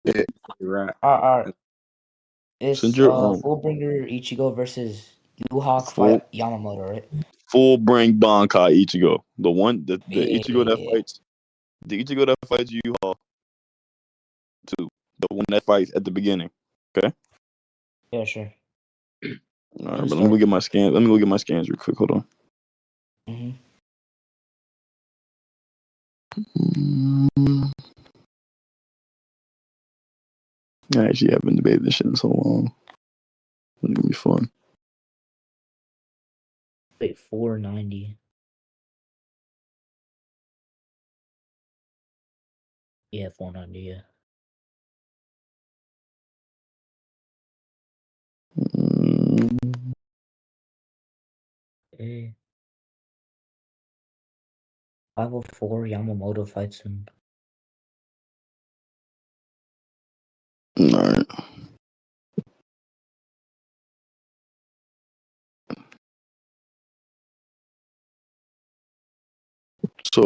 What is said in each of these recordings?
Yeah, you're right. Are Since It's you're Fullbringer Ichigo versus Yu-Hawk full fight Yamamoto, right? full bring Bankai Ichigo, the Ichigo that Yeah. fights the Ichigo that fights Yu-Ha too, the one that fights at the beginning. Okay. Yeah, sure. All Let right, me but let me go start. get my scan. Let me go get my scans real quick. Hold on. Mm-hmm. Mm, I actually haven't debated this shit in so long. It's gonna be fun. Wait, 490. Yeah, 490. Yeah. Mm, Okay. 504 Yamamoto fights him. all right. So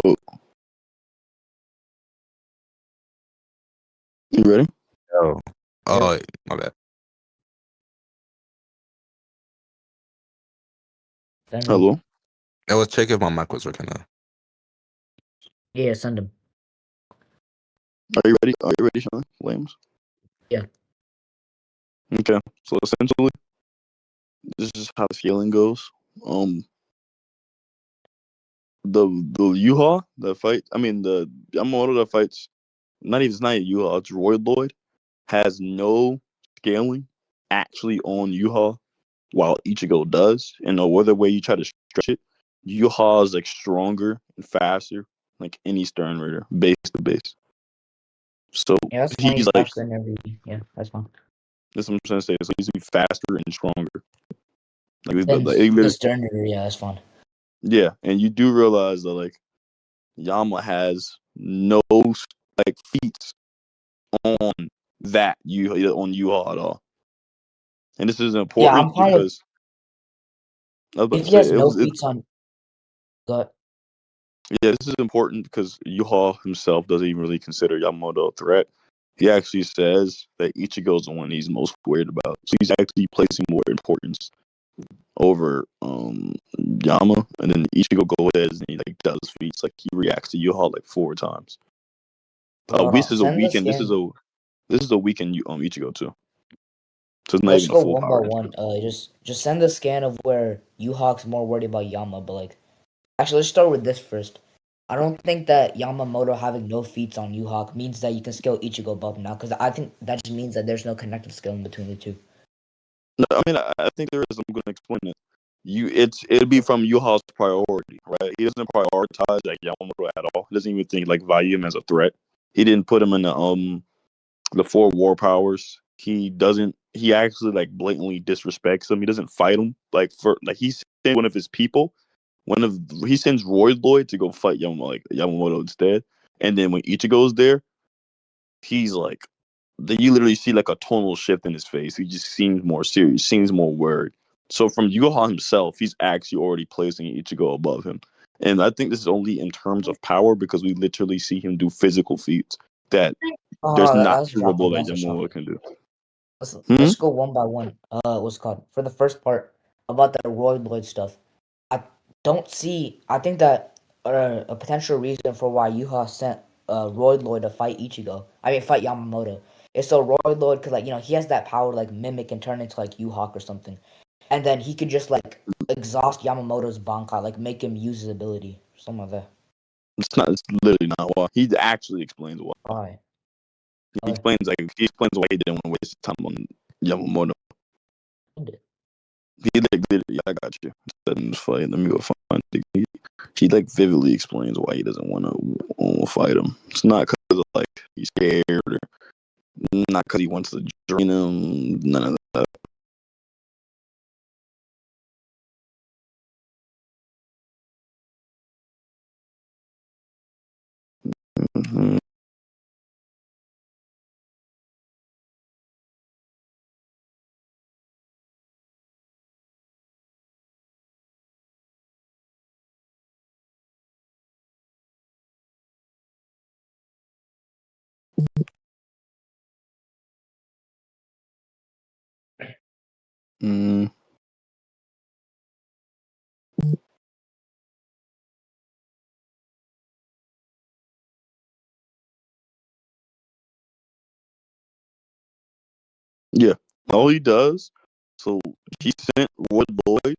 you ready? Oh, Yep. oh, my bad. Send him. Hello. I was checking if my mic was working now. Yeah, send him. Are you ready? Are you ready, Sean Williams? Yeah. Okay. So essentially, this is how the scaling goes. Um, the Yuha that fight. I mean, the Yamamoto that fights. It's not Yuha. It's Roy Lloyd has no scaling actually on Yuha, while Ichigo does. And no other way you try to stretch it, Yuha is like stronger and faster, like any Stern Raider, base to base. So Yeah, that's fine. he's He's like, faster than every. Yeah, that's fine. that's what I'm trying to say. So he's gonna be faster and stronger. Like, Then the Sterner, yeah, that's fine. yeah, and you do realize that like Yama has no like feats on that you on Yuha at all. And this is Yeah, I'm important fine with because I was about if to he say has no feats on gut. yeah, this is important because Yuha himself doesn't even really consider Yamamoto a threat. He actually says that Ichigo's the one he's most worried about. So he's actually placing more importance over Yama, and then Ichigo goes and he like does feats like he reacts to Yuha like 4 times. Wait, hold This on. is a Send the weekend. scan. This is a weekend Ichigo too. So it's not Let's even a go full one by power one. answer. Just send the scan of where Yu-Hawk's more worried about Yama, but like actually let's start with this first. I don't think that Yamamoto having no feats on Yu-Hawk means that you can scale Ichigo above now, because I think that just means that there's no connective skill in between the two. No, I mean I think there is. I'm going to explain it. It'd be from Yuha's priority, right? He doesn't prioritize like Yamamoto at all. He doesn't even think like value him as a threat. He didn't put him in the 4 war powers. He doesn't. He actually like blatantly disrespects him. He doesn't fight him like for like he sent one of his people. He sends Roy Lloyd to go fight Yamamoto instead. And then when Ichigo's there, he's like, you literally see like a tonal shift in his face. He just seems more serious, seems more worried. So from Yuha himself, he's actually already placing Ichigo above him. And I think this is only in terms of power because we literally see him do physical feats that there's not That's provable shocking. that That's a Yamamoto shocking. can do. Let's Hmm? let's go one by one. What's it called for the first part about the Roy Lloyd stuff. I don't see. I think that a potential reason for why Yuha sent Roy Lloyd to fight Ichigo. I mean, fight Yamamoto. Is so Roy Lloyd could like he has that power to like mimic and turn into like Yu-Hawk or something, and then he could just like exhaust Yamamoto's Bankai, like make him use his ability, something like that. It's not. It's literally not why. He actually explains why. Why? Why? He explains why he didn't want to waste time on Yamamoto. End it. He like literally, I got you. Instead of just fight, let me go find it. He like vividly explains why he doesn't want to fight him. It's not because of like he's scared or not because he wants to drain him. None of that. Mhm. Mm, yeah. All he does, so he sent Roy Lloyd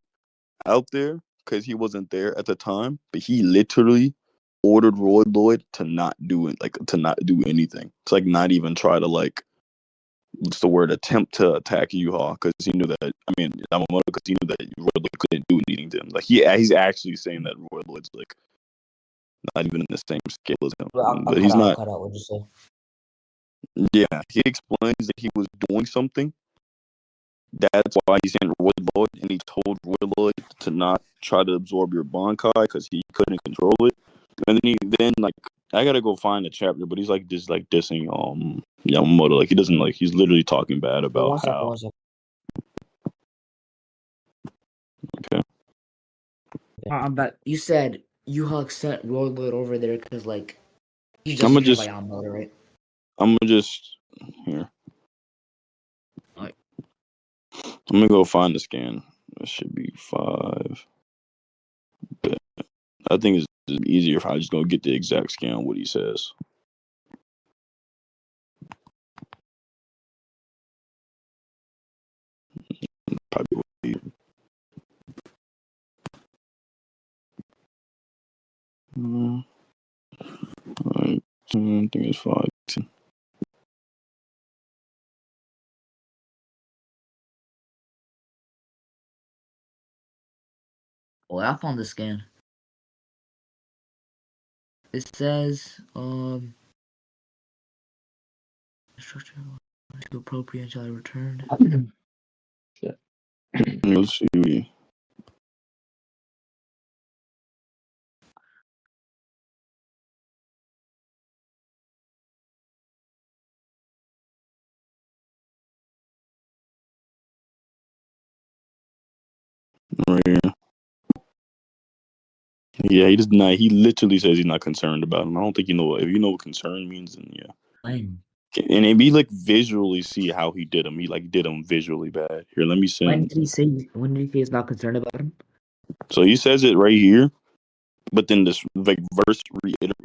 out there because he wasn't there at the time, but he literally ordered Roy Lloyd to not do it, like to not do anything. To like not even try to like what's the word, attempt to attack Yuha because he knew that. I mean, Yamamoto because he knew that Roy Lloyd couldn't do anything to him. Like he's actually saying that Roy Lloyd's like not even in the same scale as him, Well, I'll but cut he's out. I'll not. cut out. What'd you say? Yeah, he explains that he was doing something. That's why he sent Roy Lloyd, and he told Roy Lloyd to not try to absorb your Bankai because he couldn't control it. And then like I gotta go find the chapter, but he's like just like dissing Yamamoto. Like he doesn't like he's literally talking bad Wait, about one second. how. One second. Okay, I'm back. You said Yuha sent Roy Lloyd over there because like he's I'm gonna justified by just Yamamoto, right? I'm gonna just here. Like, I'm gonna go find the scan. It should be 5. But I think it's easier if I just go get the exact scan of what he says. Probably would be. I think it's 5. well, I found the scan. It says structure to appropriate until I returned. Let's see. Right here. Yeah, he does not. He literally says he's not concerned about him. I don't think you know. If you know what concern means, then yeah. When? And if we like visually see how he did him, he like did him visually bad. Here, let me When send. did he say? When did he say he's not concerned about him? So he says it right here, but then this like verse reiterates.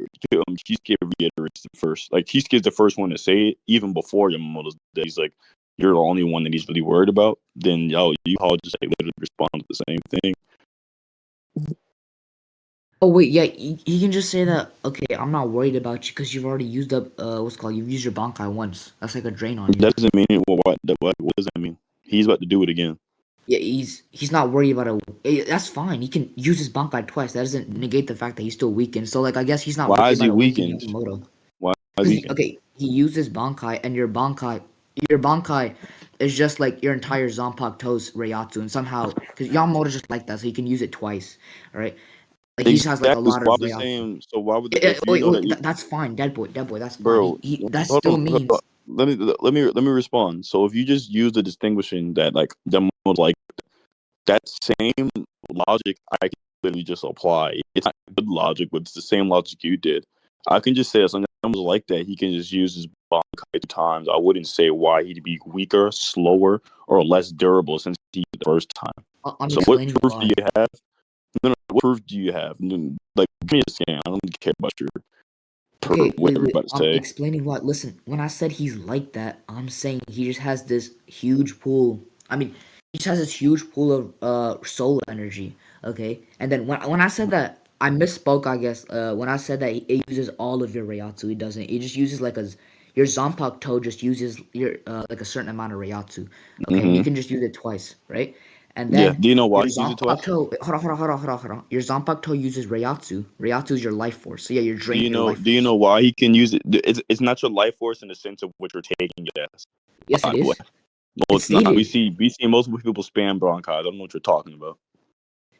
Cheesecake reiterates the first. Like Cheesecake's the first one to say it, even before Yamamoto's dead. He's like, "You're the only one that he's really worried about." Then you all just like literally respond to the same thing. Oh wait, yeah, he can just say that. Okay, I'm not worried about you because you've already used up what's called. You've used your Bankai once. That's like a drain on you. That doesn't mean it. What does that mean? He's about to do it again. Yeah, he's not worried about it. That's fine. He can use his Bankai twice. That doesn't negate the fact that he's still weakened. So like, I guess he's not Why worried is he about a weakened weakened? Yamamoto. Why is he Because weakened? okay, he uses Bankai, and your Bankai is just like your entire Zanpakuto's Toes Reiatsu, and somehow because Yamamoto just like that, so he can use it twice. All right, like he just has like a Exactly. So lot why of would the Reiatsu. same? So why would Yeah, if you wait, know that, wait, that's fine. Deadboy, that's fine. bro? He that Hold still on, hold on. means Let me respond. So if you just use the distinguishing that like them like that same logic, I can literally just apply. It's not good logic, but it's the same logic you did. I can just say as long as someone's like that, he can just use his Bankai 2 times. I wouldn't say why he'd be weaker, slower, or less durable since he did the first time. I'm So what explaining proof do why. you have? No, what proof do you have? Like, give me a scan. I don't care about your Okay, whatever you're wait. about to I'm say. explaining why. Listen, when I said he's like that, I'm saying he just has this huge pool. I mean, he just has this huge pool of soul energy. Okay, and then when I said that, I misspoke. I guess when I said that it uses all of your Reiatsu, it doesn't. It just uses like your Zanpakuto just uses your like a certain amount of Reiatsu. Okay, and you Hmm. can just use it twice, right? And Yeah. then Do you know why your he used it twice? Zanpakuto, hold on. Your Zanpakuto uses Reiatsu. Reiatsu is your life force. So yeah, you're Do draining you your know? life Do you force. know why he can use it? It's not your life force in the sense of what you're taking it as. Yes, By it the way, is. no, It's it's not. We stated. see multiple people spam Bronchi. I don't know what you're talking about.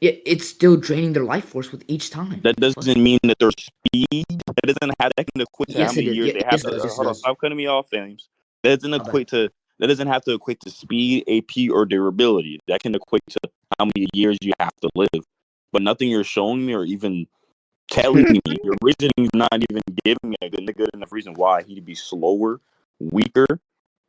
Yeah, it's still draining their life force with each time. That The fuck? doesn't mean that their speed. That doesn't have. That can equate to how Yes, it many is. years Yeah, they have. yes, it does. Yes, it Hold on. does. Stop cutting me off, James. That doesn't My bad. equate to. That doesn't have to equate to speed, AP, or durability. That can equate to how many years you have to live. But nothing you're showing me or even telling me, your reasoning is not even giving me a good enough reason why he'd be slower, weaker,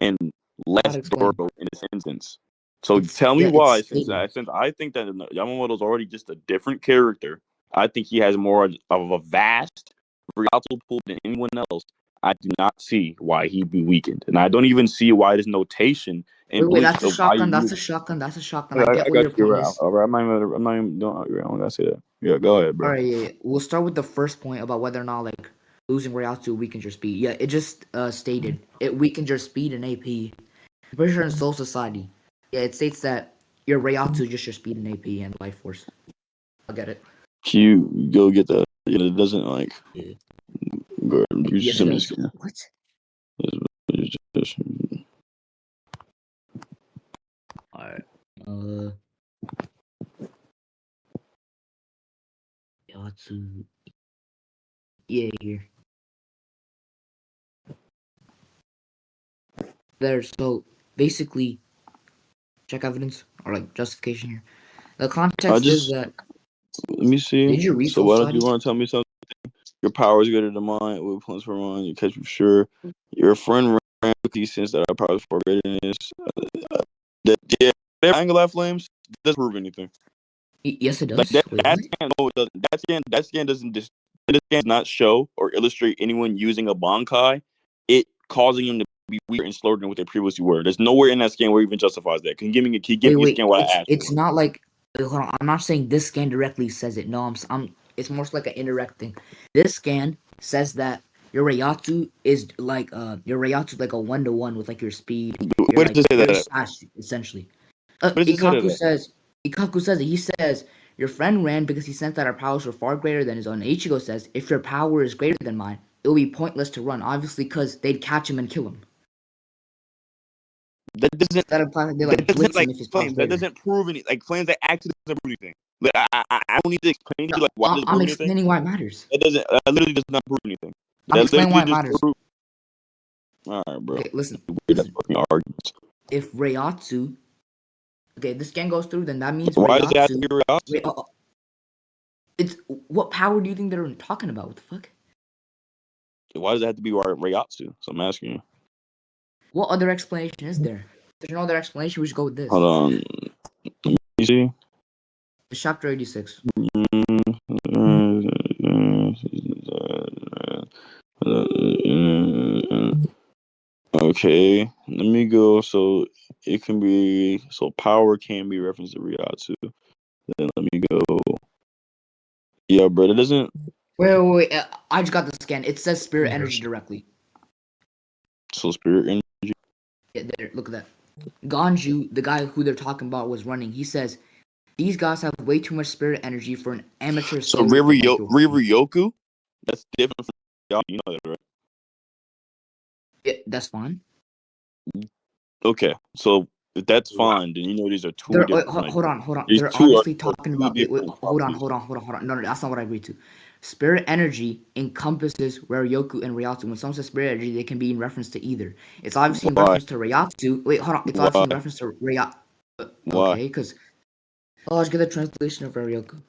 and I'll less explain. durable in this instance. So tell me It's why, since stated. I think that Yamamoto's already just a different character. I think he has more of a vast Rialto pool than anyone else. I do not see why he'd be weakened, and I don't even see why there's notation in Wait, Bleach that's a of why you shotgun. That's use a it. shotgun. That's a shotgun. I Yeah, get I what got your you. point Right. is. All right, I'm not even. Don't. I don't gotta say that. Yeah, go ahead, All bro. right, yeah. We'll start with the first point about whether or not like losing Reatsu weakens your speed. Yeah, it just stated it weakens your speed and AP. I'm pretty sure in Soul Society, yeah, it states that your Reatsu is just your speed and AP and life force. I'll get it. Can you go get that? It doesn't like. Yeah. Go, you just Yes, it send me does. this. What? Just- All right. Reatsu. Yeah, here. There. So basically, check evidence or like justification here. The I context is just that. let me see. Did you read So Soul why don't you Society? want to tell me something? Your power is greater than mine. With points for mine, you catch me for sure. Your friend ran with these since that our power is far greater than this. That yeah, angle that flames doesn't prove anything. Yes, it Like does. Wait, that what? scan, no, it doesn't. That scan doesn't just that scan does not show or illustrate anyone using a Bankai, it causing him to be weaker and slower than what they previously were. There's nowhere in that scan where it even justifies that. Can you give me a scan what I asked It's for? not like hold on, I'm not saying this scan directly says it. No, I'm it's more like an indirect thing. This scan says that your Rayatsu is like your Rayatsu is like a 1-to-1 with like your speed, Where does it say your that? slash essentially. Where does it say that? Ikaku says it. He says your friend ran because he sensed that our powers were far greater than his own. Ichigo says if your power is greater than mine, it will be pointless to run. Obviously, because they'd catch him and kill him. That doesn't. That implies they That like doesn't blitz him like if his power's flames. That greater. doesn't prove any. Like flames, that actually doesn't prove anything. Like, I don't need to explain to No, you like why does it I'm prove anything. explaining why it matters. That doesn't. That literally does not prove anything. I'm That explaining why literally it just matters. proves. All right, bro. Okay, listen, Weird ass listen. fucking arguments. If Reiatsu, okay, this scan goes through, then that means Why does it have to Reiatsu. be Rayatsu? It's what power do you think they're talking about? What the fuck? Why does it have to be Rayatsu? So I'm asking you. What other explanation is there? If there's no other explanation, we should go with this. Hold on. You see? It's chapter 86. Okay, let me go. So it can be power can be referenced to Rayatsu. Then let me go. Yeah, bro, it doesn't. Wait. I just got the scan. It says spirit energy directly. So spirit energy. Yeah, there. Look at that. Ganju, the guy who they're talking about, was running. He says these guys have way too much spirit energy for an amateur So soul reaper like you. Ryoku, that's different from y'all. You know that, right? Yeah, that's fine. Okay, so if that's fine, then you know these are two They're different. Like hold on. these They're two obviously are talking two about. different properties. Hold on. No, that's not what I agreed to. Spirit energy encompasses Ryoku and Ryatsu. When someone says spirit energy, they can be in reference to either. It's obviously in Why? reference to Ryatsu. Wait, hold on. It's obviously Why? in reference to Ryatsu. Why? Okay, because let's get the translation of Ryoku.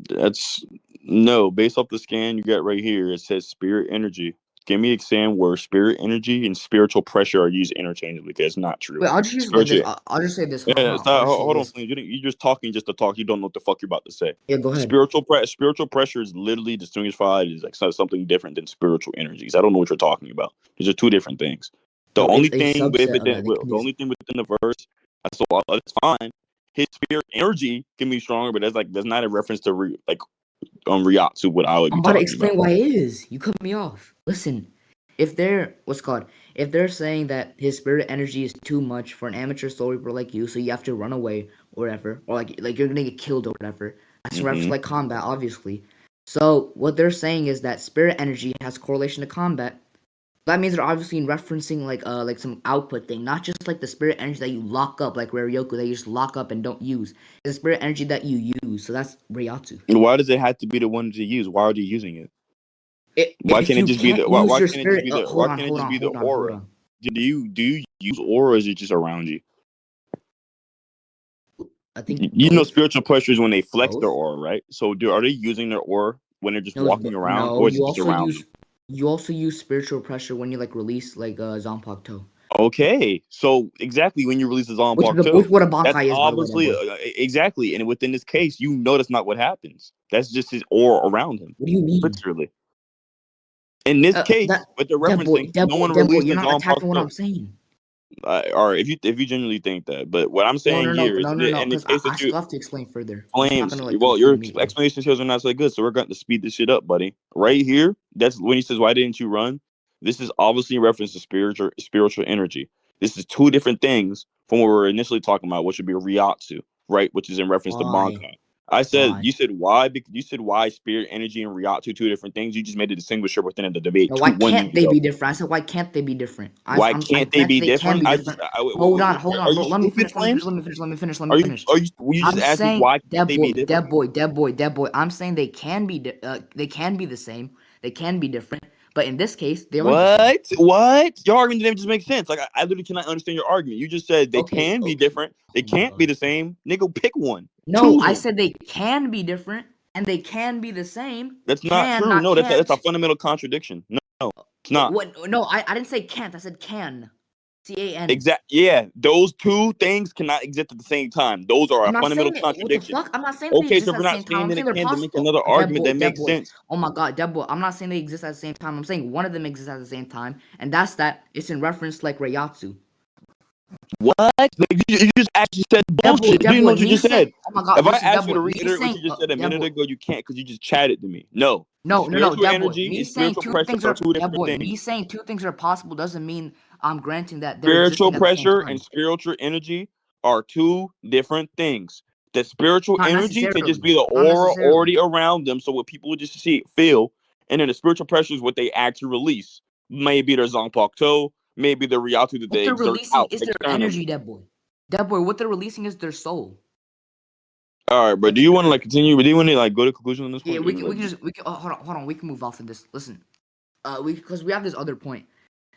That's no, based off the scan you got right here, it says spirit energy. Give me a scan where spirit energy and spiritual pressure are used interchangeably. That's not true. Wait, I'll just use it like this. Spiritual, I'll just say this. yeah, Hold on. I'll just say hold on, this. Flynn. You're just talking just to talk. You don't know what the fuck you're about to say. Yeah, go ahead. Spiritual pressure is literally distinguished as like something different than spiritual energies. I don't know what you're talking about. These are two different things. The No, only it's a thing subset of it. the only thing within the verse, so it's fine. His spirit energy can be stronger, but that's not a reference to Ryatsu, what I would I'm be about to talking about. explain why it is. You cut me off. Listen, if they're if they're saying that his spirit energy is too much for an amateur soul reaper like you, so you have to run away or whatever, or like you're gonna get killed or whatever. That's in reference Mm-hmm. to like combat, obviously. So what they're saying is that spirit energy has correlation to combat. That means they're obviously referencing like some output thing, not just like the spirit energy that you lock up, like Ryoku that you just lock up and don't use. It's the spirit energy that you use, so that's Ryatsu. Why does it have to be the one to use? Why are they using it? Why If can't it you just be the can't use why your can't it just spirit, be the why can't it just be the hold aura? on. Do you use aura, or is it just around you? I think You know, both. spiritual pressure is when they flex their Both. aura, right? So are they using their aura when they're just No, walking around, no. or is it just around them? You also use spiritual pressure when you like release like Zanpakuto. Okay, so exactly when you release the Which Zanpakuto, what a that's Bankai is, by the way, obviously Deadboy. exactly, and within this case, you know that's not what happens. That's just his aura around him, What do you mean? literally. In this case, That what they're Deadboy, referencing, no one Deadboy, released you're the not attacking what Zanpakuto. I'm saying. All right, if you genuinely think that, but what I'm No, saying no, no, here is no, no, no. in the Because case I that you still have to explain further. You're just not flames, gonna like well, your conclude immediately. explanation skills are not so good, so we're going to speed this shit up, buddy. Right here, that's when he says, "Why didn't you run?" This is obviously in reference to spiritual energy. This is two different things from what we were initially talking about, which would be Ryatsu, right? Which is in reference to Why? Bankai. I said, Why? you said why? You said why spirit energy and Ryatsu two different things. You just made a distinguisher within the debate No, why one can't minute they ago. be different? I said, why can't they be different? Why I can't they grant be they can different? be I just, different. Hold are on, you bro. Let me stupid, finish. Let me finish. flames? Let me finish. Let me finish. Let me finish. You I'm just asked me saying, why can't they be different? Dead boy. I'm saying they can be the same. They can be different. But in this case, they aren't the same. What? Your argument didn't just make sense. Like I literally cannot understand your argument. You just said they Okay, can be okay. different. They Oh my can't be god. the same. Nigga, pick one. No, Choose I one. said they can be different and they can be the same. That's not Can, true. not No, that's a can't. fundamental contradiction. No, it's not. What? No, I didn't say can't. I said can. CAN. Yeah, those two things cannot exist at the same time. Those are I'm a not fundamental saying it. What the contradiction. fuck? I'm not saying they Okay, so exist if at we're the not same time. saying I'm that it saying they're can, then make possible. another Dead argument boy, that dead makes boy. sense. Oh my god, dead boy. I'm not saying they exist at the same time. I'm saying one of them exists at the same time, and that's that. It's in reference like Reiatsu. What? Like, you just actually said bullshit. Do Dead you know boy. what you Me just said? saying, oh my god, If I listen, asked dead you boy. to Me reiterate what saying, you just said a dead minute boy. ago, you can't because you just chatted to me. No. No, Spiritual dead boy. energy Me and saying spiritual two pressure things are are two dead different boy. things. Me saying two things are possible doesn't mean I'm granting that they're Spiritual existing at the same pressure and time. spiritual energy are two different things. The spiritual Not energy can just necessarily. be the Not aura necessarily. already around them, so what people would just see feel, and then the spiritual pressure is what they actually release. Maybe their Zongpakto, maybe the reality that What they they're exert releasing out is their externally. energy, dead boy. Dead boy. What they're releasing is their soul. All right, but Like do you want to spirit. like continue? Do you want to like go to conclusion on this Yeah, one? Or you we like can just we can hold on, we can move off of this. Listen. Because we have this other point.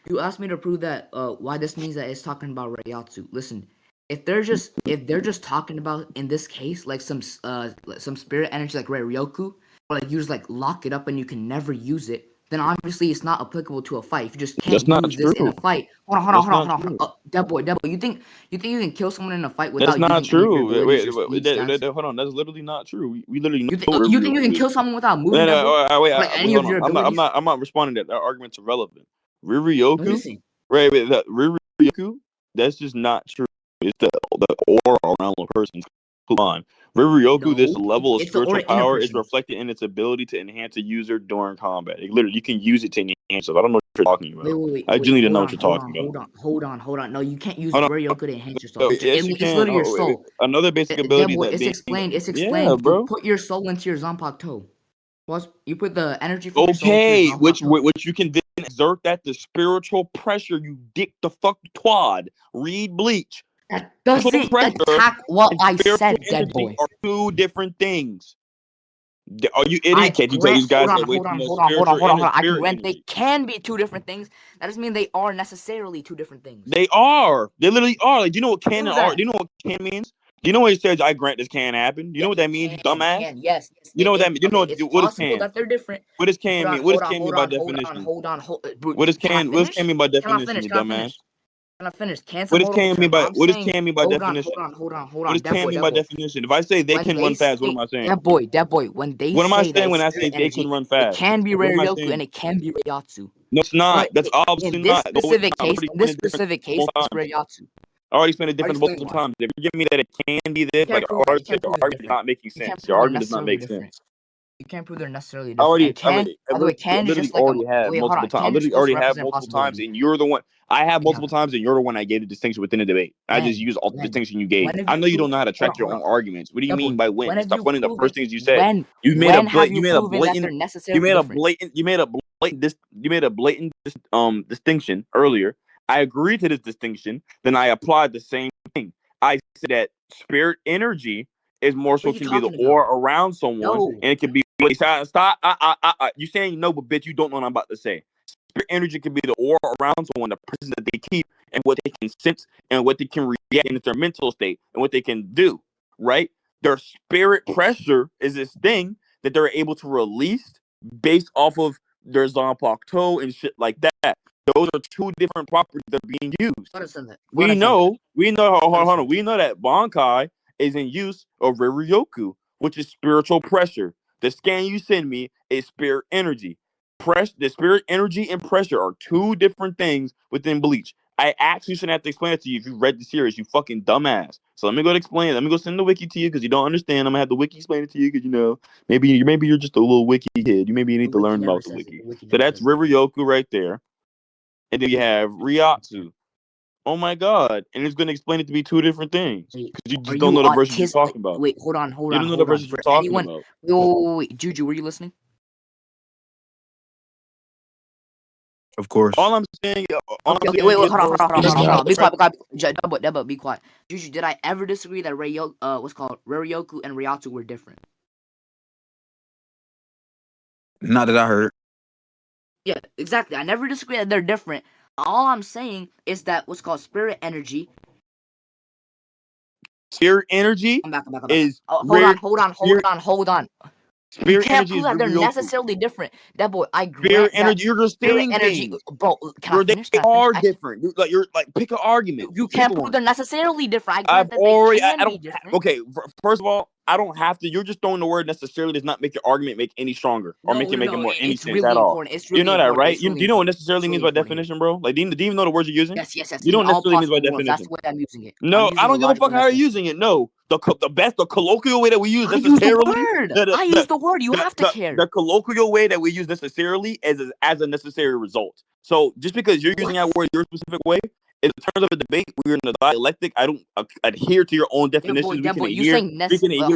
You asked me to prove that why this means that it's talking about Reiatsu. Listen, if they're just talking about in this case like some spirit energy like Ryoku, or like you just like lock it up and you can never use it, then obviously it's not applicable to a fight. If you just can't that's not use this in true. a fight, That's not true. Dead boy, you think you can kill someone in a fight That's without not using any of your true. abilities or speed stats? Hold on. That's literally not true. We literally know what You think you can Ryoku is. kill someone without No, moving, Dead boy? no, Like wait, any of hold on. your abilities? I'm not responding to that. That argument's irrelevant. No, Ryoku, listen. right? That Ryoku, that's just not true. It's the aura around a person. Come on, Ryoku, this No, level of it's the spiritual aura in a power is person. reflected in its ability to enhance a user during combat. It literally, you can use it to enhance stuff. I don't know what you're talking about. I genuinely don't know what you're talking about. Hold on. No, you can't use Hold on. Ryoku to enhance yourself. Yes, you It's can. literally your soul. Another basic Dead ability is boy, that being. it's Yeah, explained. You bro. put your soul into your Zanpakuto. Plus, you put the energy from your soul into your Okay, Zanpakuto. which you can then exert that the spiritual pressure. You dick the fuck twad. Read Bleach. That Spiritual doesn't pressure attack what and I spiritual said, dead energy boy. are two different things. Are you I idiot? Can't you tell grant. these guys that way too much I can spirit grant they energy? can be two different things. That doesn't mean they are necessarily two different things. They are. They literally are. Like, do you know what can and Prove are? that. Do you know what can means? Do you know what it says? I grant this can happen. Do you Yeah, know what that it means? You can, dumbass. yes. You know what that means? You know Okay, it's what is possible can? that they're different. What does can mean? What does can mean by definition? Bro, What does can I can? What does finish? can mean by definition? You dumbass. Can I finish? Can What does multiple can mean term? by I'm what does saying, can mean by definition? hold What on, does can mean dead by boy. definition? If I say they When can they run fast, what say, am I saying? dead boy, when they What am I say that saying it's when I spirit say they can energy, run it fast? can be What am I Ryoku and saying? it can be Reiatsu. No, it's not. But That's in obviously this not. No, it's specific not. I've case, already explained it different multiple it's times. Reiatsu. I already explained it Already different explained multiple why. times. If you give me that it can be this, You like can't I prove that. already You said, can't your prove they're argument is different. not making You can't sense. Your prove they're argument does not necessarily make different. sense. You can't prove they're necessarily I different. already, And can, by the way, can is literally just like already had wait, hold multiple on. times. I Can is literally supposed to already had represent multiple times, possibility. and you're the one. I have And you multiple haven't. times, and you're the one that gave the distinction within the debate. I just When? used all the When? distinction you gave. When have I you know you don't proved? know how to track your Hold own on. arguments. What do you That boy. mean by When when? have Stop you running the first proven? things you said. When have you proven that they're You necessarily made a different? blatant, distinction earlier. I agreed to this distinction. Then I applied the same thing. I said that spirit energy is more What so are you can be the talking about? aura around someone, No. and it can be. Stop. You saying no, but bitch, you don't know what I'm about to say. Spirit energy can be the aura around someone, the presence that they keep, and what they can sense, and what they can react in their mental state, and what they can do. Right? Their spirit pressure is this thing that they're able to release based off of their Zanpakuto and shit like that. Those are two different properties that are being used. Understand that. We know. Hold on. We know that Bankai is in use of Riryoku, which is spiritual pressure. The scan you send me is spirit energy. The spirit energy and pressure are two different things within Bleach. I actually shouldn't have to explain it to you if you read the series, you fucking dumbass. So let me go explain it. Let me go send the wiki to you because you don't understand. I'm gonna have the wiki explain it to you because maybe you're just a little wiki kid. You need to learn about the wiki. So that's Riryoku right there, and then you have Ryatsu. Oh my god! And it's gonna explain it to be two different things because you just don't know the version you're talking about. Wait, hold on. You don't know the version you're talking about. Wait, Juju, were you listening? Of course. All I'm saying. Okay, wait, hold on. Be quiet. Deadboy, be quiet. Juju, did I ever disagree that Ryoryoku and Ryatsu were different? Not that I heard. Yeah, exactly. I never disagree that they're different. All I'm saying is that what's called spirit energy. Spirit energy I'm back. is Hold on. You can't prove that they're Ryoryoku. necessarily different. That boy, I grant Spirit that energy. You're just saying energy, things. bro. Can I finish? They are different. You're like pick an argument. You can't prove they're necessarily different. I don't. Be different. Okay, first of all, I don't have to. You're just throwing the word necessarily does not make your argument make any stronger or make it more any sense really at all. Important. It's really you know important. that, right? Really do you know what necessarily means by definition, bro? Like, do you even know the words you're using? Yes. You know what necessarily means by definition. That's the way I'm using it. No, I don't give a fuck how you're using it. No, the colloquial way that we use necessarily. I use the word. You have to care. The colloquial way that we use necessarily as a necessary result. So just because you're using that word your specific way, in terms of a debate, we're in a dialectic. I don't adhere to your own definitions. Deadboy, you saying necessarily was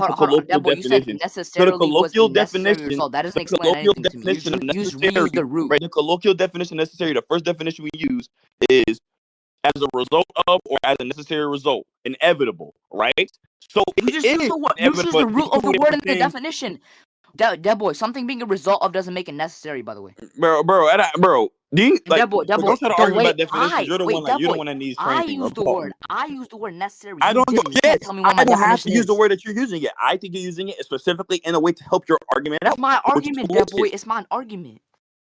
a necessary result. That doesn't explain anything to me. You reuse the root. Right, the colloquial definition necessary. The first definition we use is as a result of or as a necessary result, inevitable. Right. So you just use the word. You choose the root of the word in the definition. Deadboy, something being a result of doesn't make it necessary. By the way, bro. Do you like? Deadboy, don't try to argue about definitions. You're the one that needs training. I use the word necessary. I don't have to use the word that you're using it. I think you're using it specifically in a way to help your argument out. It's my argument, Deadboy. It's my argument.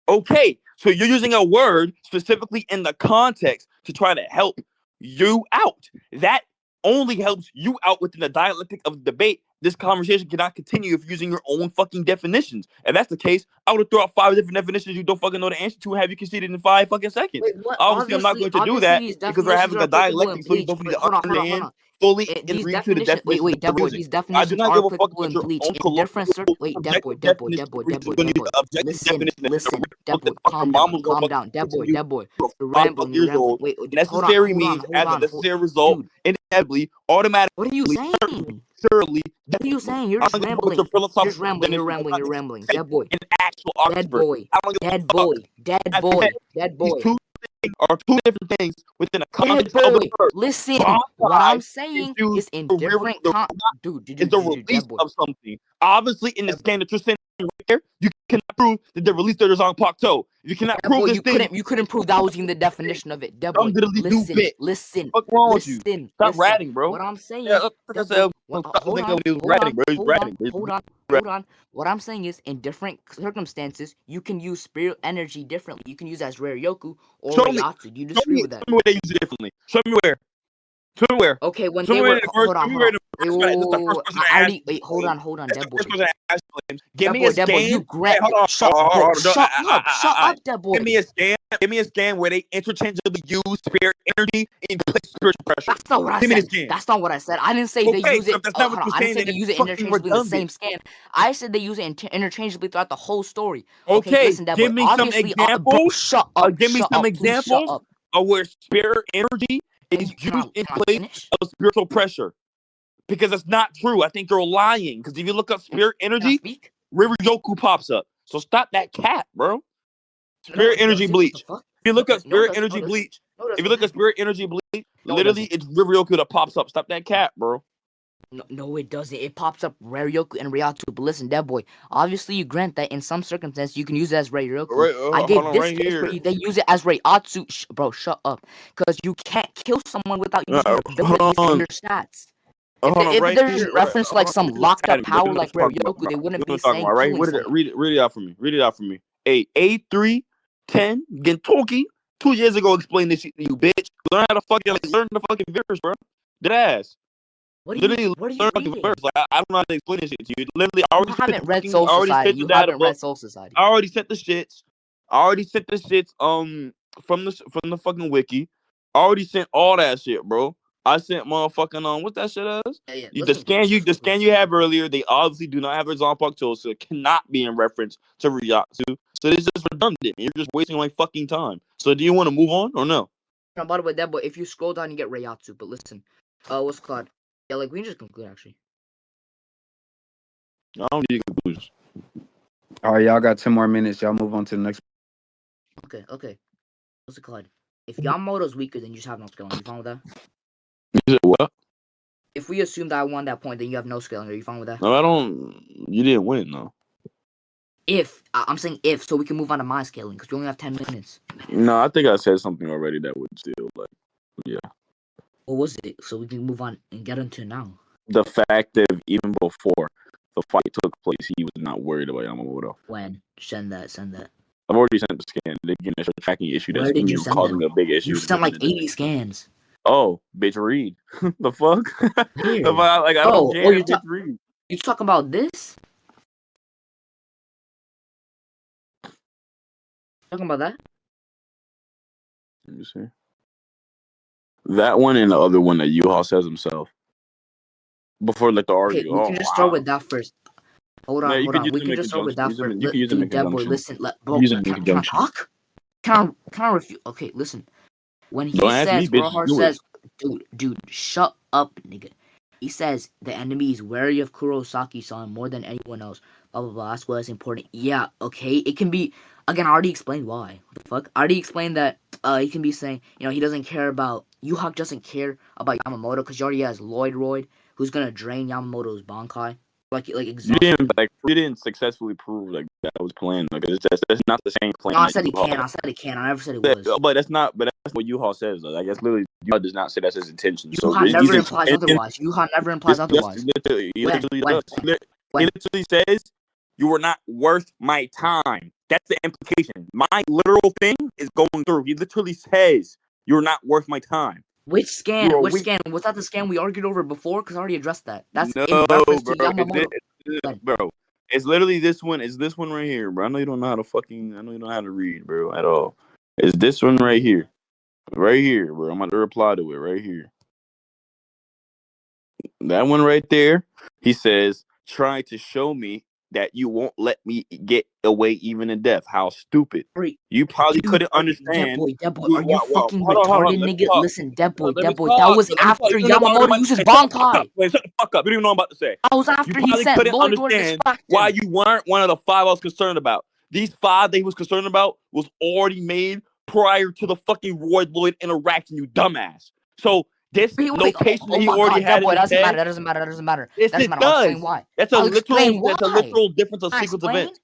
Okay, so you're using a word specifically in the context to try to help you out. That only helps you out within the dialectic of the debate. This conversation cannot continue if you're using your own fucking definitions. If that's the case, I would have thrown out 5 different definitions you don't fucking know the answer to and have you conceded in 5 fucking seconds. Wait, obviously, I'm not going to do that because we're having a dialectic, so you don't need to understand fully and read through the definition. Wait, Deadboy, these definitions are applicable in Bleach. In different Wait, Deadboy. Listen, Deadboy, calm down. Deadboy, you're rambling. Wait, necessary means as a necessary result, inevitably, automatically. What are you saying? Surely. What are you saying? You're just rambling. You're rambling. Deadboy. These two things are two different things within a context of the verb. Listen, what I'm saying is in different dude. It's the release of something. Obviously, in the scan that you're sending right there, you cannot prove that the release there is on Pakto. You cannot prove this thing. You couldn't prove that was even the definition of it. Deadboy, listen. What's wrong with you? Stop ratting, bro. What I'm saying. Hold on. What I'm saying is, in different circumstances, you can use spirit energy differently. You can use as Ryoryoku or Ryatsu. Do you disagree with that? Show me where they use it differently. Show me where. Okay, when they were hold on. Wait, hold on, Deadboy. Give me a scan. Shut up, Deadboy. Give me a scan where they interchangeably use spirit energy in place of spiritual pressure. That's not what I said. That's not what I said. I didn't say they use it. I didn't say they use it interchangeably in the same scan. I said they use it interchangeably throughout the whole story. Okay, listen, Deadboy. give me some examples. Shut up. Give me some examples of where spirit energy is used in place of spiritual pressure. Because that's not true. I think you're lying. Because if you look up spirit energy, Riryoku pops up. So stop that cat, bro. Spirit energy bleach. If you look up spirit energy bleach, literally it's Riryoku that pops up. Stop that cat, bro. No, it doesn't. It pops up Ryoryoku and Ryatsu. But listen, Deadboy, obviously you grant that in some circumstances you can use it as Ryoryoku. I gave this case where they use it as Ryatsu. Bro, shut up. Because you can't kill someone without using your abilities and your stats. If there's reference like some locked up power like Ryoryoku, they wouldn't be saying right? Read it out for me. A310 Gentoki 2 years ago explained this shit to you, bitch. Learn how to fucking learn the fucking verse, bro. Dead ass. What are Literally you learn fucking reading? verse. Like I don't know how to explain this shit to you. Literally, I You already haven't sent the read fucking, I Soul already Society. sent the You data haven't book. read Soul Society. I already sent the shits. I already sent the shits from the fucking wiki. I already sent all that shit, bro. I sent motherfucking what's that shit as? Yeah. The Let's scan conclude. the scan you have earlier, they obviously do not have a Zanpakuto, so it cannot be in reference to Ryatsu. So this is redundant. You're just wasting my fucking time. So do you want to move on or no? Now, by the way, Deadboy, if you scroll down, you get Reiatsu. But listen, what's it called? Yeah, like we can just conclude actually. I don't need conclusions. All right, y'all got 10 more minutes. Y'all move on to the next. Okay. What's it called? If Yamamoto's weaker, then you just have no scaling. Are you fine with that? You said what? If we assume that I won that point, then you have no scaling. Are you fine with that? No, I don't. You didn't win, no. I'm saying if, so we can move on to my scaling because we only have 10 minutes. No, I think I said something already that would still yeah. What was it? So we can move on and get into it now. The fact that even before the fight took place, he was not worried about Yamamoto. When? Send that. I've already sent the scan. Again, it's a tracking issue that's Where did you send causing them? a big issue. You sent like 80 scans. Oh, bitch, read. The fuck? Where? I don't care. you're Bitch, read. You talking about this? Talking about that? Let me see. That one and the other one that U-Haul says himself. Before like the argue. Okay, we can just start with that first. Hold on. We can just start with that first. You can use them in Dude, Deadboy, conjunction. listen. Bro, Use them in can I conjunction. talk? Can I refuse? Okay, listen. When he Don't ask me, says, bitch, Urahara do it. says, dude, shut up, nigga. He says the enemy is wary of Kurosaki-san more than anyone else. Blah blah blah. That's why it's important. Yeah, okay. It can be. Again, I already explained why. What the fuck? I already explained that. He can be saying, he doesn't care about Yuhak. Doesn't care about Yamamoto because he already has Lloyd, who's gonna drain Yamamoto's Bankai. Like exhaust. You didn't successfully prove like that was planned. Like that's not the same plan. No, I said he can. I never said it was. But that's what U-Haul says. Like that's literally U-Haul does not say that's his intention. Yuha never implies otherwise. Yuha never implies otherwise. He literally says you were not worth my time. That's the implication. My literal thing is going through. He literally says you're not worth my time. Which scan? Scan? Was that the scan we argued over before? Because I already addressed that. That's in reference to Yamamoto. Bro, it's literally this one. It's this one right here, bro. I know you don't know how to read, bro, at all. It's this one right here. Right here, bro. I'm going to reply to it right here. That one right there. He says, trying to show me that you won't let me get away even in death. How stupid. You probably couldn't understand. Deadboy, are you fucking retarded, nigga? Listen, Deadboy, that was after Yamamoto uses Bankai. Wait, shut the fuck up. You don't even know what I'm about to say. I was after he said Lloyd understand why you weren't one of the 5 I was concerned about. These 5 that he was concerned about was already made prior to the fucking Lloyd interaction, you dumbass. So this location that he already had in his head. That doesn't matter. Yes, it does. I'll explain why. That's a literal difference of sequence events.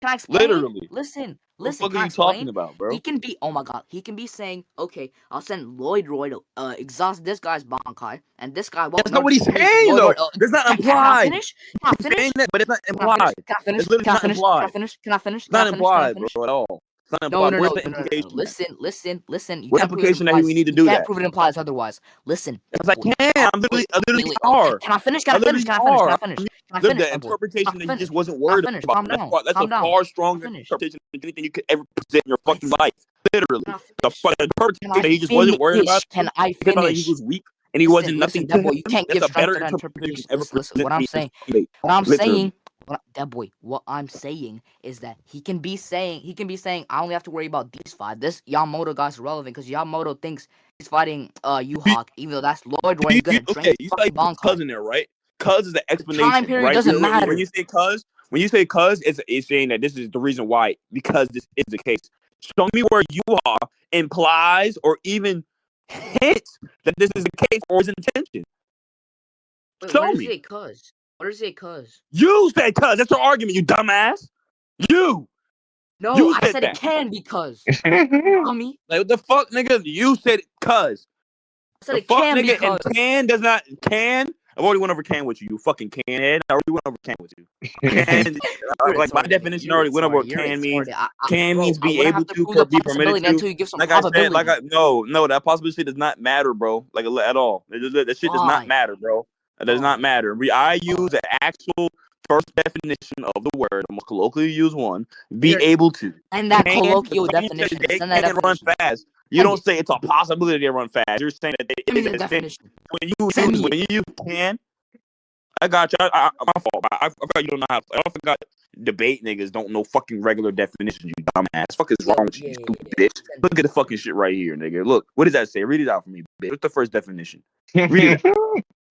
Can I explain? Literally. Listen. What the fuck are you talking about, bro? He can be, oh my god, he can be saying, okay, I'll send Lloyd to exhaust this guy's Bankai, and this guy won't. That's not what he's saying, though. That's not implied. Can I finish? But it's not implied. Can I finish? It's not implied. Can I finish? It's not implied, bro, at all. No. Listen. You what implication that we need to do that? You can't prove it implies otherwise. Listen. Yes, I can. I'm literally are. Can I finish? The interpretation that you just wasn't worried about. That's a far stronger interpretation than anything you could ever present in your fucking life. Literally. The interpretation that he just wasn't worried about. Can I finish? He was weak and he wasn't nothing to him. You can't give strength to that interpretation. Listen, what I'm saying. Deadboy, what I'm saying is that he can be saying I only have to worry about these 5. This Yamamoto guy's relevant because Yamamoto thinks he's fighting Yuhawk, even though that's Lloyd when he's gonna drink you say cousin there, right? Cuz is the explanation. Time period right? Doesn't matter. When you say cuz, it's saying that this is the reason why, because this is the case. Show me where Yuhawk implies or even hints that this is the case or his intention. Show me. What does it cuz? You said cuz. That's your argument, you dumbass. No, I said it can be cuz. Dummy. Like what the fuck, nigga? You said cuz. I said it can be cuz. And can does not can. I've already went over can with you. You fucking can head. I already went over can with you. Can, like my definition already went over what can means. Can means be able to, be permitted to. Until you give some Like I said, probability. no, that possibility does not matter, bro. Like at all. That shit does not matter, bro. It does not matter. I use the actual first definition of the word, the most colloquially used one. Be able to. And that colloquial definition. They can run fast. You don't say it's a possibility they run fast. You're saying that they definition. when you use can. I got you. My fault. I forgot you don't know how. I forgot debate niggas don't know fucking regular definitions. You dumbass. Fuck is wrong with you, stupid bitch? Look at the fucking shit right here, nigga. Look, what does that say? Read it out for me, bitch. What's the first definition? Read it out.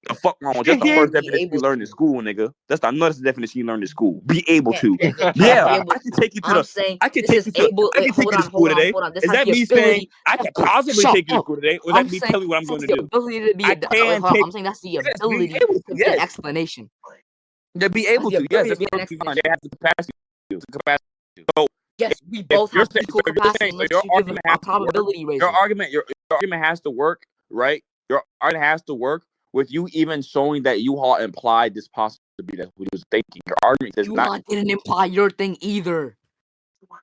The fuck wrong? That's the first definition you learned in school, nigga. That's the definition you learned in school. Be able to. Yeah, I can take you to the. I can take you to school today. Is that me saying I can possibly take you to school today? Or is that me telling you what I'm going to do? I'm saying that's the ability to get an explanation. To be able to. Yes, they have the capacity to. So yes, we both have equal capacity. Your argument has probability rating. Your argument has to work, right? Your argument has to work with you even showing that U-Haul implied this possibility. That's what he was thinking. Your argument does not. Didn't imply your thing either.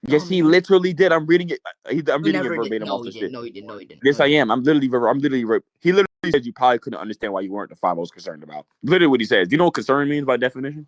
Yes, he literally did. I'm reading it. I'm reading it verbatim off the shit. No, he didn't. Yes, I am. I'm literally. He literally said you probably couldn't understand why you weren't the 5 I was concerned about. Literally what he says. Do you know what concern means by definition?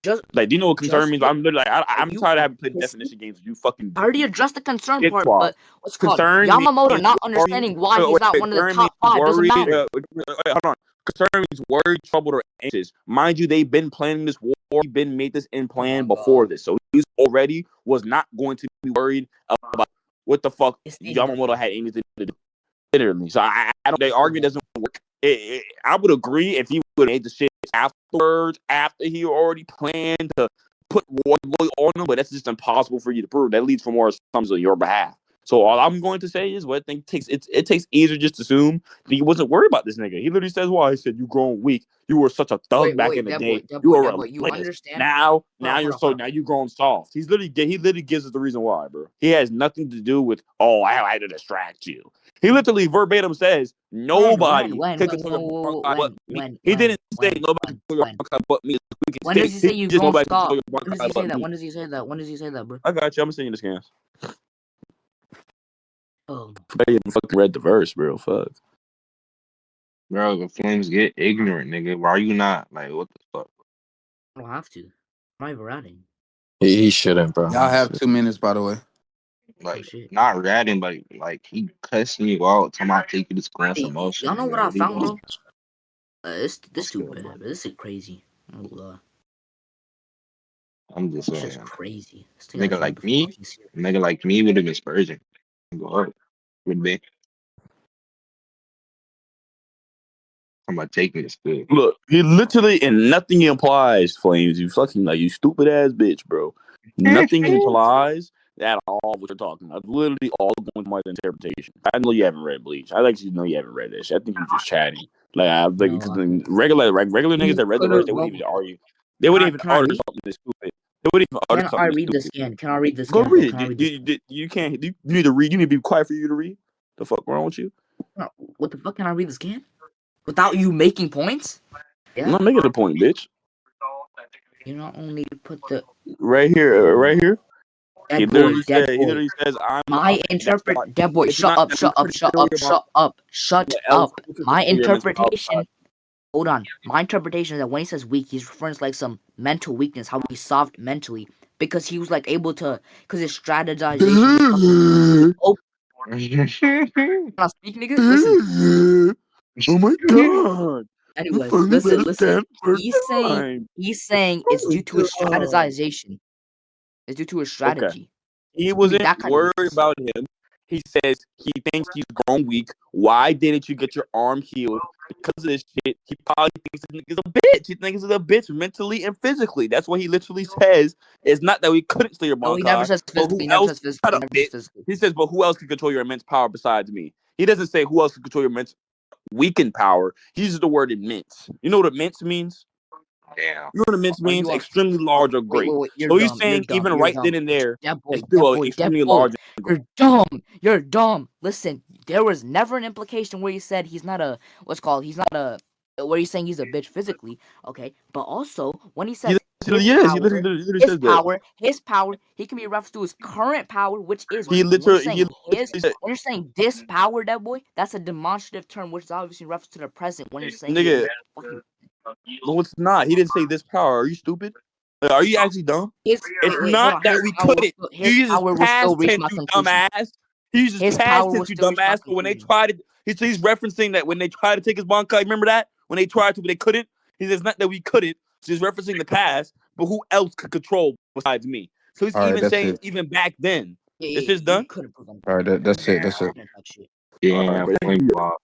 Do you know what concern means? I'm literally I'm tired of having played definition games with you fucking. I already addressed the concern part, but what's called Yamamoto not understanding why he's not one of the top 5 doesn't matter. Hold on. Concern means worried, troubled, or anxious. Mind you, they've been planning this war. He's been made this in plan before this, so he already was not going to be worried about what the fuck Yamamoto had anything to do. Literally, so I don't. The argument doesn't work. I would agree if he would have made the shit afterwards, after he already planned to put Roy on him, but that's just impossible for you to prove. That leads for more assumptions on your behalf. So all I'm going to say is what I think it takes easier just to assume that he wasn't worried about this nigga. He literally says, "Why?" He said, "You grown weak. You were such a thug back in the day. You were you understand now you grown soft." He literally gives us the reason why, bro. He has nothing to do with I had to distract you. He literally verbatim says nobody could control your but me. He didn't say nobody could control your but me. When does he say you grown soft? When does he say that? When does he say that, bro? I got you. I'm sending you the scans. Oh, I even fucking read the verse, bro. Fuck. Bro, the Flames get ignorant, nigga. Why are you not? Like, what the fuck? I don't have to. I'm not even ratting. He shouldn't, bro. Y'all have 2 minutes, by the way. Like, not ratting, but like he cussing you out. Talking about taking this class emotion. Y'all know what I found, bro? This stupid, bro. This is crazy. I'm just saying. This is crazy. Nigga like me would have been Spurgeon. Go ahead. Would be. I'm about taking this good. Look, he literally and nothing implies, Flames. You fucking you stupid ass bitch, bro. Nothing implies at all what you're talking about. Literally all going to my interpretation. I know you haven't read Bleach. I like you know you haven't read that shit. I think you're just chatting. Regular niggas that read the verse, they wouldn't even argue. They wouldn't even argue something this stupid. They wouldn't even argue something. Can I read this again? Can I read this? Go read it. You can't. You need to read. You need to be quiet for you to read. The fuck wrong with you? What the fuck? Can I read this again? Without you making points? Yeah. I'm not making a point, bitch. You not only put the right here. He literally says, my interpret Deadboy, shut up. My interpretation. Hold on. My interpretation is that when he says weak, he's referring to some mental weakness, how he's soft mentally. Because he was able to, because his strategization. Not speak, nigga. Listen. Oh my god. Anyways, listen. He's saying it's due to his strategization. It's due to his strategy. Okay. He wasn't worried about him. He says he thinks he's grown weak. Why didn't you get your arm healed? Because of this shit. He probably thinks this nigga's a bitch. He thinks he's a bitch mentally and physically. That's what he literally says. It's not that we couldn't steal your ball. No, he never says physically. He says, but who else can control your immense power besides me? He doesn't say who else can control your immense weakened power. He uses the word immense. You know what immense means? Yeah. You know what immense means? Extremely large or great. Wait, so he's saying even right then and there, extremely large. You're dumb. Listen, there was never an implication where he said he's not a where he's saying he's a bitch physically, okay, but also when he He says literally his is. power, He literally his says that. power, his power, he can be referenced to his current power, which is He when you're literally saying his, said, when you're saying this power, that boy, that's a demonstrative term, which is obviously in reference to the present. When you're saying it, nigga. fucking No, it's not. He didn't say this power. Are you stupid? Are you actually dumb? his It's wait, hold not on, that we couldn't. his He uses power will still past reach tense, my you conclusion. dumbass. He uses His past power will tense, you still reach my dumbass. So when they conclusion. tried to, he's referencing that when they tried to take his Bankai, remember that? When they tried to, but they couldn't. He says not that we couldn't. So he's referencing the past, but who else could control besides me? So he's All right, even that's saying it. even back then. Yeah, It's just you done. couldn't prove anything. All right, that's it. That's it. Shit. All right, Yeah, bro. point block.